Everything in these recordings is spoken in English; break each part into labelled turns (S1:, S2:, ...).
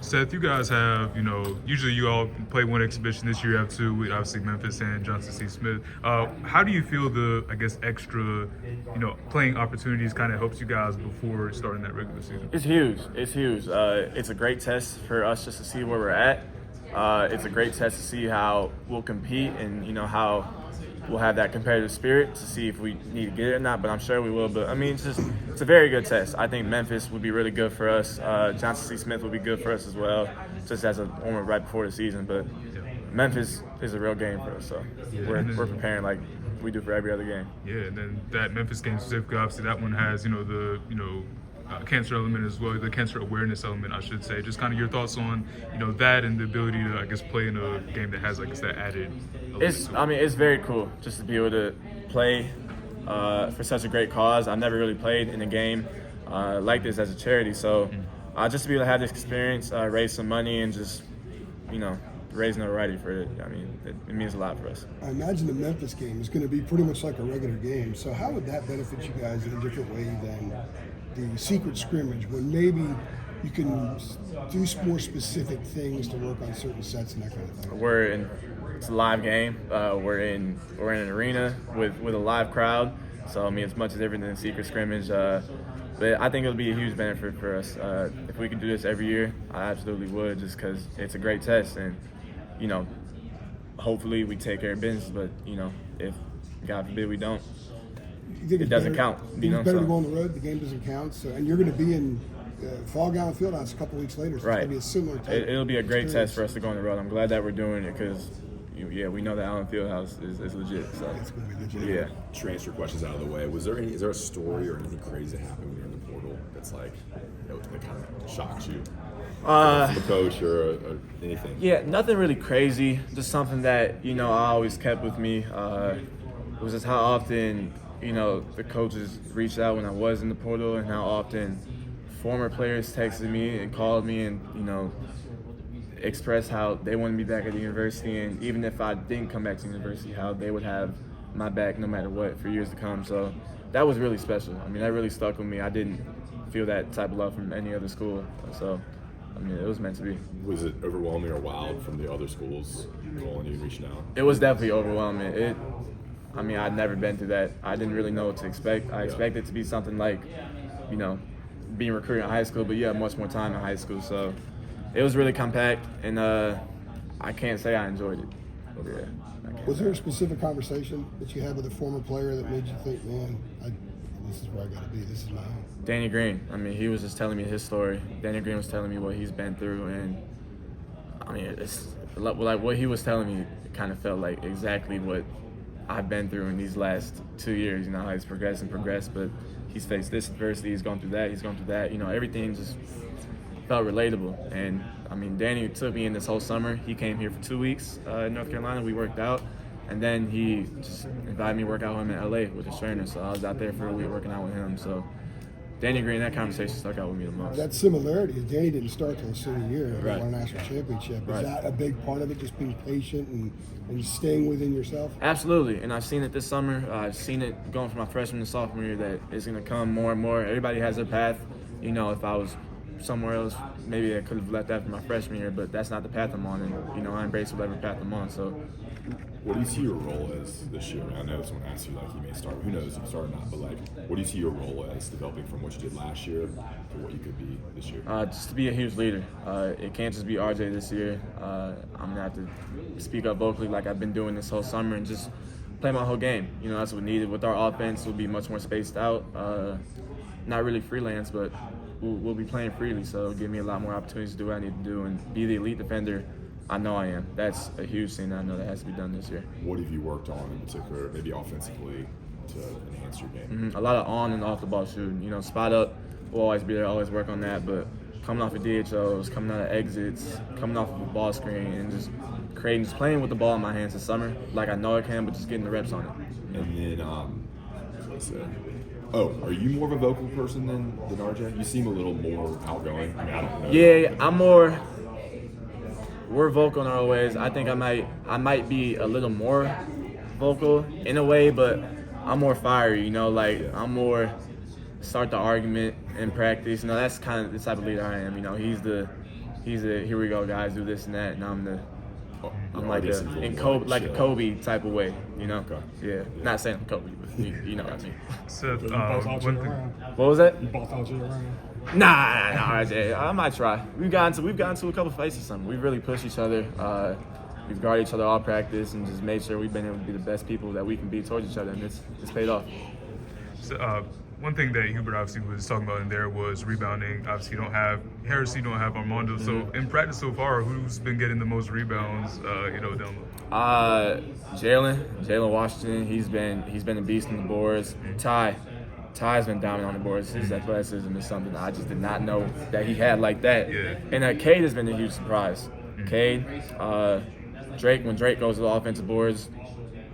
S1: Seth, you guys have, usually you all play one exhibition. This year you have two with obviously Memphis and Johnson C. Smith. How do you feel the, extra, playing opportunities kind of helps you guys before starting that regular season?
S2: It's huge. It's a great test for us just to see where we're at. It's a great test to see how we'll compete and, how we'll have that competitive spirit to see if we need to get it or not, but I'm sure we will. But, it's a very good test. I think Memphis would be really good for us. Johnson C. Smith would be good for us as well, just as a warm-up right before the season. But Memphis is a real game for us, so we're preparing like we do for every other game.
S1: Yeah, and then that Memphis game specifically, obviously that one has, cancer element as well, the cancer awareness element, I should say. Just kind of your thoughts on, that and the ability to, play in a game that has, that added element.
S2: It's very cool just to be able to play for such a great cause. I've never really played in a game like this as a charity, so just to be able to have this experience, raise some money, and just, raise notoriety for it. It means a lot for us.
S3: I imagine the Memphis game is going to be pretty much like a regular game. So how would that benefit you guys in a different way than the secret scrimmage, when maybe you can do more specific things to work on certain sets and that kind of thing?
S2: It's a live game. We're in an arena with a live crowd. So it's much different than secret scrimmage. But I think it'll be a huge benefit for us. If we can do this every year, I absolutely would, just because it's a great test. And, hopefully we take care of business. But, if God forbid we don't, it doesn't count.
S3: It's better to go on the road. The game doesn't count. So, and you're going to be in Fall Gown Fieldhouse a couple weeks later. So
S2: right.
S3: It's going to be a similar type
S2: It'll be a great
S3: experience.
S2: test for us to go on the road. I'm glad that we're doing it because, we know that Allen Fieldhouse is legit. So
S3: It's going to be legit.
S2: yeah.
S4: Transfer questions out of the way. Is there a story or anything crazy that happened when you're in the portal that's that kind of shocked you? From a coach or anything?
S2: Yeah, nothing really crazy. Just something that, I always kept with me. It was just how often, the coaches reached out when I was in the portal, and how often former players texted me and called me and, expressed how they wanted me back at the university. And even if I didn't come back to the university, how they would have my back no matter what for years to come. So that was really special. That really stuck with me. I didn't feel that type of love from any other school. So it was meant to be.
S4: Was it overwhelming or wild from the other schools calling you and reaching out?
S2: It was definitely overwhelming. I'd never been through that. I didn't really know what to expect. I expected it to be something like, being recruited in high school, but you have much more time in high school. So it was really compact, and I can't say I enjoyed it. Yeah,
S3: Was there a specific conversation that you had with a former player that made you think, man, this is where I got to be, this is my home?
S2: Danny Green. He was just telling me his story. Danny Green was telling me what he's been through, and it's like what he was telling me kind of felt like exactly what I've been through in these last 2 years. How he's progressed, but he's faced this adversity, he's gone through that. Everything just felt relatable. And Danny took me in this whole summer. He came here for 2 weeks in North Carolina. We worked out, and then he just invited me to work out with him in LA with his trainer. So I was out there for a week working out with him. So Danny Green, that conversation stuck out with me the most.
S3: That similarity is Danny didn't start till his senior year and
S2: Right.
S3: won a national championship.
S2: Right.
S3: Is that a big part of it, just being patient and staying within yourself?
S2: Absolutely, and I've seen it this summer. I've seen it going from my freshman to sophomore year that it's going to come more and more. Everybody has their path. If I was somewhere else, maybe I could have left after my freshman year, but that's not the path I'm on, and I embrace whatever path I'm on. So,
S4: what do you see your role as this year? I know someone asked you you may start. Who knows if you start or not? But what do you see your role as developing from what you did last year to what you could be this year?
S2: Just to be a huge leader. It can't just be RJ this year. I'm gonna have to speak up vocally like I've been doing this whole summer and just play my whole game. That's what needed. With our offense, we'll be much more spaced out. Not really freelance, but we'll be playing freely. So it'll give me a lot more opportunities to do what I need to do and be the elite defender I know I am. That's a huge thing that I know that has to be done this year.
S4: What have you worked on in particular, maybe offensively, to enhance your game?
S2: A lot of on and off the ball shooting. Spot up will always be there, always work on that. But coming off of DHOs, coming out of exits, coming off of a ball screen, and just playing with the ball in my hands this summer, like I know I can, but just getting the reps on it.
S4: And then, what's that? Oh, are you more of a vocal person than RJ? You seem a little more outgoing. I don't know.
S2: Yeah, I'm more. We're vocal in our ways. I think I might be a little more vocal in a way, but I'm more fiery. I'm more start the argument in practice. That's kind of the type of leader I am. He's the he's a here we go guys, do this and that, and I'm
S4: Yeah,
S2: like
S4: this
S2: a
S4: is
S2: in
S4: more
S2: Kobe,
S4: like
S2: like a
S4: chill.
S2: Kobe type of way, you know?
S4: Okay.
S2: Yeah. Not saying I'm Kobe, but you know what I mean.
S1: Seth,
S5: You boss out
S1: one
S5: you
S1: thing.
S5: around.
S2: What was that?
S5: You boss out you around.
S2: Nah, RJ. I might try. We've gotten to a couple fights or something. We've really pushed each other. We've guarded each other all practice and just made sure we've been able to be the best people that we can be towards each other, and it's paid off.
S1: So, one thing that Hubert obviously was talking about in there was rebounding. Obviously, you don't have Harris, you don't have Armando. So, in practice so far, who's been getting the most rebounds? Down low.
S2: Jalen Washington. He's been a beast on the boards. Ty's been dominant on the boards. His athleticism is something I just did not know that he had like that.
S1: Yeah.
S2: And Cade has been a huge surprise. Cade, Drake. When Drake goes to the offensive boards,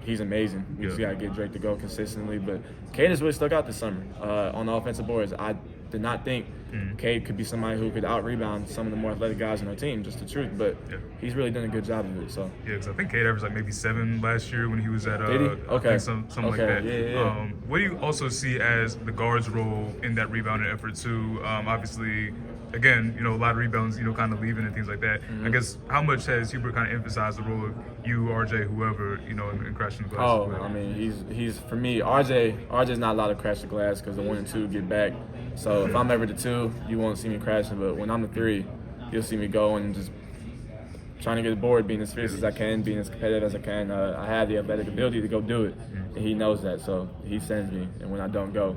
S2: he's amazing. We just gotta get Drake to go consistently. But Cade has really stuck out this summer on the offensive boards. I did not think Cade could be somebody who could out-rebound some of the more athletic guys on our team, just the truth. But he's really done a good job of it. So
S1: Yeah, because I think Cade averaged like maybe 7 last year when he was at
S2: Did he?
S1: I
S2: Okay.
S1: think something like that.
S2: Yeah.
S1: What do you also see as the guard's role in that rebounding effort too? Obviously, again, a lot of rebounds, kind of leaving and things like that. I guess how much has Hubert kind of emphasized the role of you, RJ, whoever, in crashing the glass?
S2: Oh, I mean, he's for me. RJ's not allowed to crash the glass because the 1 and 2 get back. So if I'm ever the 2, you won't see me crashing. But when I'm the 3, you'll see me going and just trying to get the board, being as fierce as I can, being as competitive as I can. I have the athletic ability to go do it, and he knows that. So he sends me, and when I don't go,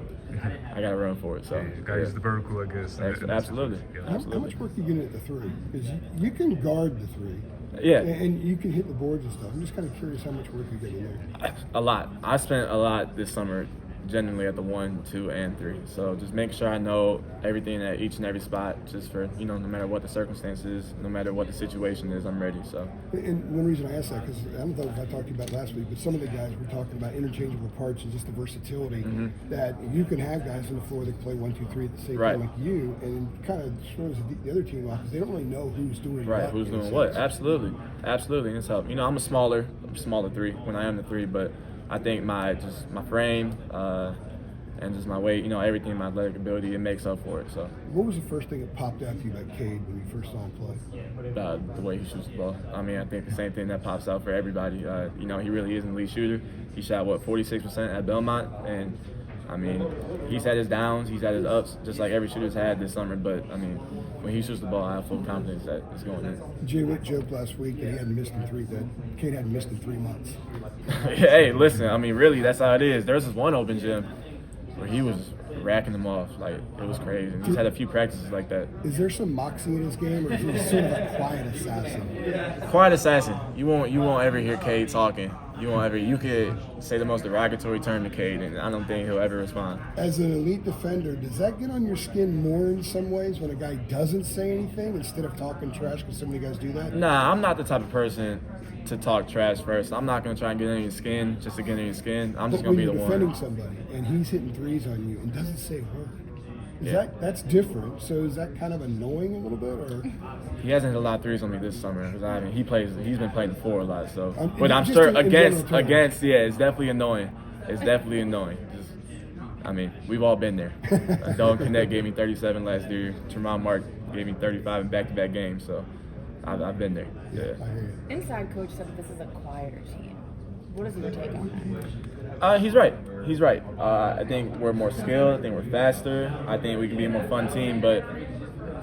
S2: I gotta run for it. So
S1: You gotta use the vertical, I guess.
S2: Absolutely.
S3: How much work do you get at the 3? Because you can guard the 3.
S2: Yeah.
S3: And you can hit the boards and stuff. I'm just kind of curious how much work you get in there.
S2: A lot. I spent a lot this summer genuinely at the 1, 2, and 3. So just make sure I know everything at each and every spot, just for, no matter what the circumstances, no matter what the situation is, I'm ready. So.
S3: And one reason I asked that, because I don't know if I talked to you about last week, but some of the guys were talking about interchangeable parts and just the versatility that you can have guys on the floor that can play 1, 2, 3 at the same time like you, and it kind of throws the other team off because they don't really know who's doing what.
S2: Who's doing what? Absolutely, and it's helped. I'm a smaller 3 when I am the 3, but I think my frame and just my weight, everything, my athletic ability, it makes up for it. So.
S3: What was the first thing that popped out to you about Cade when you first saw him play?
S2: The way he shoots the ball. I mean, I think the same thing that pops out for everybody. He really is an elite shooter. He shot 46% at Belmont, and I mean, he's had his downs, he's had his ups, just like every shooter's had this summer. But I mean, when he shoots the ball, I have full confidence that it's going in.
S3: Jay Witt joked last week that he hadn't missed in 3. That Cade hadn't missed in 3 months.
S2: Hey, listen. I mean, really, that's how it is. There was this one open gym where he was racking them off. Like, it was crazy. And he's had a few practices like that.
S3: Is there some moxie in his game, or is he sort of a quiet assassin?
S2: Quiet assassin. You won't ever hear Cade talking. You could say the most derogatory term to Cade, and I don't think he'll ever respond.
S3: As an elite defender, does that get on your skin more in some ways when a guy doesn't say anything instead of talking trash, because so many guys do that?
S2: Nah, I'm not the type of person to talk trash first. I'm not going to try and get under your skin just to get under your skin. I'm just going to be the
S3: But when you're
S2: one.
S3: defending somebody and he's hitting 3s on you and doesn't say a word, that's different. So is that kind of annoying a little bit, or?
S2: He hasn't hit a lot of 3s on me this summer because he's been playing the 4 a lot. So, but
S3: just
S2: I'm sure
S3: in general terms.
S2: it's definitely annoying. It's definitely annoying. I mean, we've all been there. Dalton Connect gave me 37 last year. Tremont Mark gave me 35 in back-to-back games. So I've been there. Yeah.
S3: I hear you.
S6: Inside coach said that this is a quieter team. What is your take on
S2: that? He's right. I think we're more skilled. I think we're faster. I think we can be a more fun team. But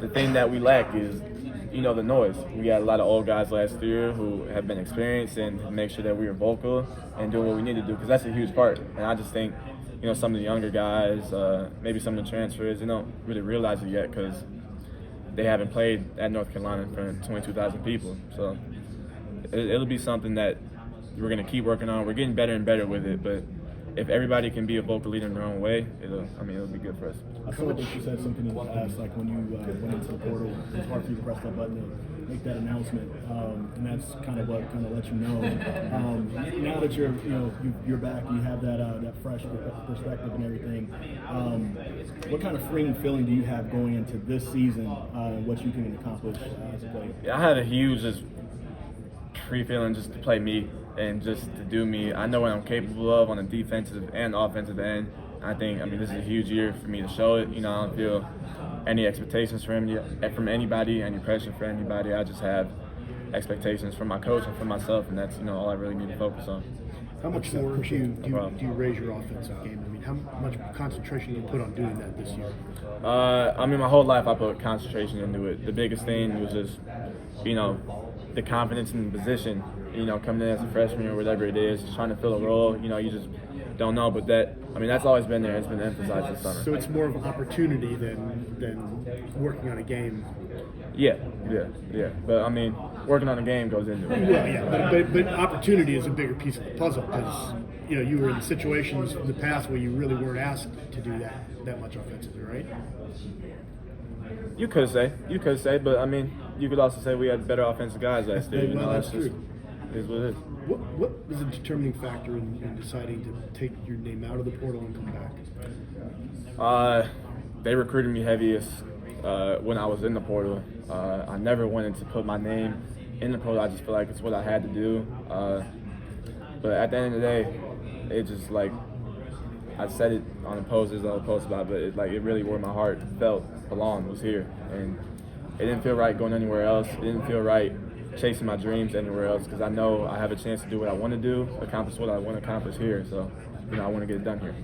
S2: the thing that we lack is, the noise. We got a lot of old guys last year who have been experienced and make sure that we are vocal and doing what we need to do, because that's a huge part. And I just think, some of the younger guys, maybe some of the transfers, they don't really realize it yet because they haven't played at North Carolina in front of 22,000 people. So it'll be something that we're going to keep working on. We're getting better and better with it, but if everybody can be a vocal leader in their own way, it'll be good for us.
S7: I feel like you said something in the past, like when you went into the portal, it's hard for you to press that button and make that announcement, and that's kind of what let you know. Now that you're back, you have that fresh perspective and everything. What kind of freeing feeling do you have going into this season, and what you can accomplish as a player?
S2: Yeah, I had a huge free feeling just to play me and just to do me. I know what I'm capable of on the defensive and offensive end, I mean, this is a huge year for me to show it. You know, I don't feel any expectations from anybody, any pressure for anybody. I just have expectations from my coach and for myself, and that's, you know, all I really need to focus on.
S7: How much more do you raise your offensive game? I mean, how much concentration do you put on doing that this year?
S2: I mean, my whole life I put concentration into it. The biggest thing was just, you know, the confidence in the position. You know, coming in as a freshman or whatever it is, just trying to fill a role. You know, you just don't know, but that's always been there. It's been emphasized this summer.
S7: So it's more of an opportunity than working on a game.
S2: Yeah. But I mean, working on a game goes into it.
S7: Well, yeah, but opportunity is a bigger piece of the puzzle because, you know, you were in situations in the past where you really weren't asked to do that much offensively, right?
S2: You could say, but I mean, you could also say we had better offensive guys last year. You know,
S7: that's
S2: just
S7: true.
S2: is what it is.
S7: What was a determining factor in deciding to take your name out of the portal and come back?
S2: They recruited me heaviest when I was in the portal. I never wanted to put my name in the portal. I just feel like it's what I had to do. But at the end of the day, it just like I said it on the post, there's a post about it, but it really where my heart belonged was here, and it didn't feel right going anywhere else. It didn't feel right chasing my dreams anywhere else because I know I have a chance to do what I want to do, accomplish what I want to accomplish here. So, you know, I want to get it done here.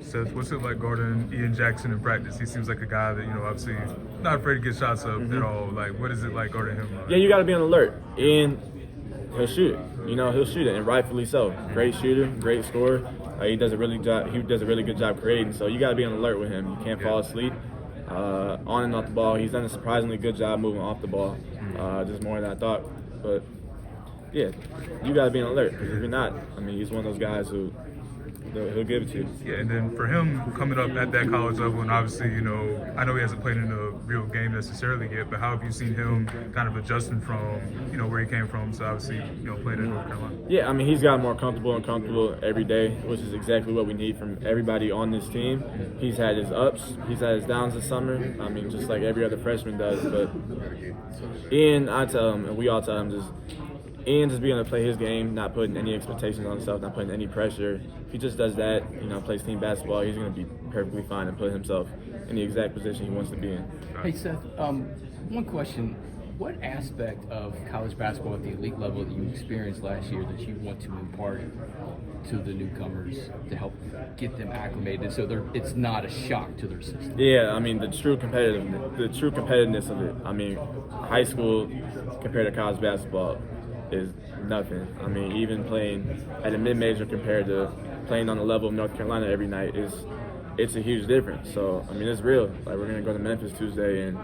S1: Seth, what's it like guarding Ian Jackson in practice? He seems like a guy that, you know, obviously not afraid to get shots up at all. Like, what is it like guarding him?
S2: Yeah, you got to be on alert. And he'll shoot it. You know, he'll shoot it, and rightfully so. Great shooter, great scorer. He does a really good job creating. So you got to be on alert with him. You can't fall asleep. On and off the ball, he's done a surprisingly good job moving off the ball, just more than I thought. But yeah, you got to be on alert because if you're not, I mean, he's one of those guys who he'll give it to you.
S1: Yeah, and then for him coming up at that college level, and obviously, you know, I know he hasn't played in a real game necessarily yet, but how have you seen him kind of adjusting from, you know, where he came from to obviously, you know, playing in North Carolina?
S2: Yeah, I mean, he's gotten more comfortable every day, which is exactly what we need from everybody on this team. He's had his ups, he's had his downs this summer. I mean, just like every other freshman does. But Ian, I tell him, and we all tell him, Ian just being able to play his game, not putting any expectations on himself, not putting any pressure. If he just does that, you know, plays team basketball, he's going to be perfectly fine and put himself in the exact position he wants to be in.
S5: Hey, Seth, one question. What aspect of college basketball at the elite level that you experienced last year that you want to impart to the newcomers to help get them acclimated so it's not a shock to their system?
S2: Yeah, I mean, the true competitiveness of it. I mean, high school compared to college basketball is nothing. I mean, even playing at a mid-major compared to playing on the level of North Carolina every night it's a huge difference. So, I mean, it's real. Like, we're going to go to Memphis Tuesday, and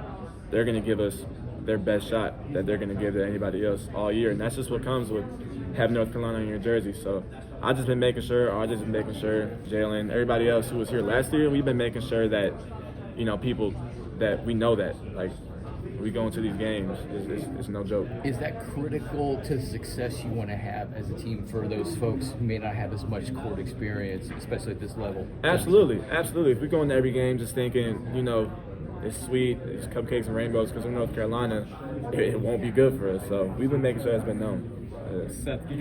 S2: they're going to give us their best shot that they're going to give to anybody else all year. And that's just what comes with having North Carolina in your jersey. So I've just been making sure, Jalen, everybody else who was here last year, we've been making sure that, you know, people that we know that, like, we go into these games, it's no joke.
S5: Is that critical to the success you want to have as a team for those folks who may not have as much court experience, especially at this level?
S2: Absolutely. If we go into every game just thinking, you know, it's sweet, it's cupcakes and rainbows because we're North Carolina, it won't be good for us. So we've been making sure that's been known.
S8: Seth,